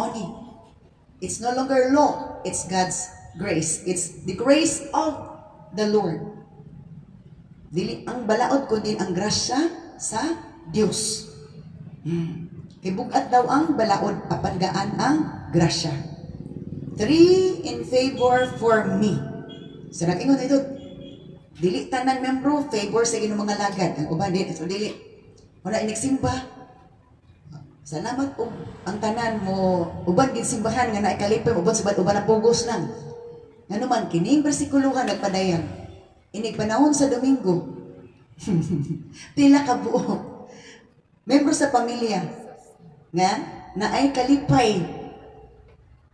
maoni. It's no longer law, it's God's grace. It's the grace of the Lord. Dili ang balaod kundi ang grasya sa Dios. Kay bugat daw ang balaod apan gaan ang grasya. 3 in favor for me. So nagingon ito, dili tanan membro favor sa Ginoo mga lagad. Ang uban din so dili. Wala inigsimba. Salamat po ang tanan mo uban gid simbahan nga naay kalipay uban sa uban na pugos lang. Ngano man kining bersikulohan nagpadayan. Inig panahon sa Domingo. Pila ka buo. Membro sa pamilya nga naay kalipay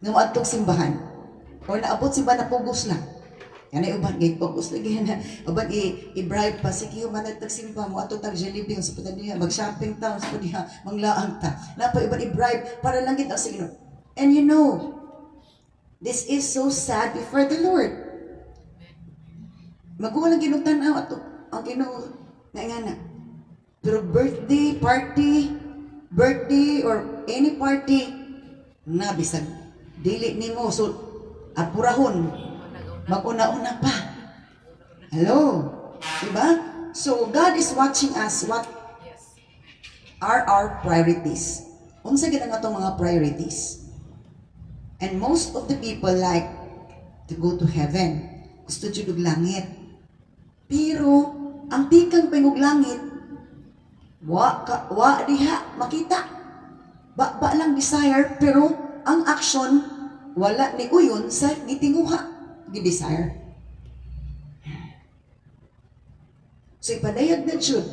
nga moadtong simbahan o naabot simbahan na pugos lang. Kanay uban gid pugos lagi na uban i-bribe pa sige man nagtagsimba mo ato tag Jollibee sa pagdiha mag-shopping ta sa pagdiha manglaang ta. Napa iban i-bribe para lang gid ang sa Ginoo. And you know, this is so sad before the Lord. Maguwa lang ginutan-aw ato ang Ginoo nga. Pero birthday or any party na bisag dili nimo so apurahon maguna-una pa. Hello? Diba? So God is watching us. What are our priorities? Unsa gid ang atong mga priorities? And most of the people like to go to heaven. Gusto jud og langit. Pero ang tikang pangog langit wa diha makita. Ba lang desire pero ang action wala ni uyon sa gitinguha gi-desire. So ipadayag na jud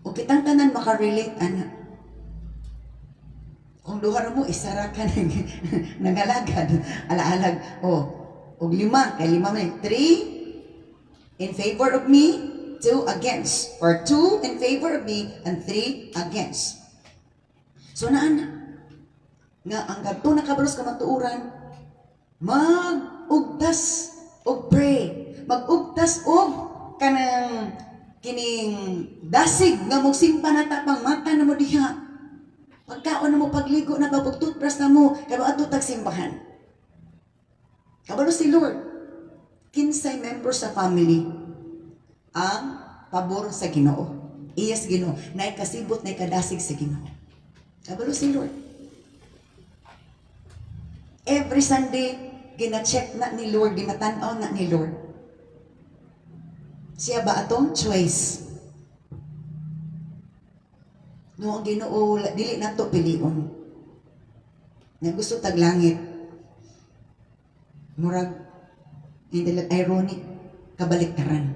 o kitang tanan makarelate ana. Kung duha ra mo isara ka nagalagad alaalag og 5 kay 5 man 3 in favor of me, 2 against, or 2 in favor of me and 3 against. So naan nga ang kadto nakabalos ka matuuran mag-ugtas og pray, mag-ugtas og kanang kining dasig nga mong simpa na tapang mata na mo diha pagkaon na mo pagligo na pagtutbrush na mo kaya ato tag simbahan. Kabalo si Lord kinsay members sa family ang pabor sa Ginoo. Iyas Ginoo nay kasibot nay kadasig sa Ginoo. Kabalo si Lord. Every Sunday, gina-check na ni Lord, ginatanaw na ni Lord. Siya ba atong choice? No, ang Ginoo, dili na to pilion. Nga gusto taglangit. Murag, hindi lang ironic, kabaliktaran.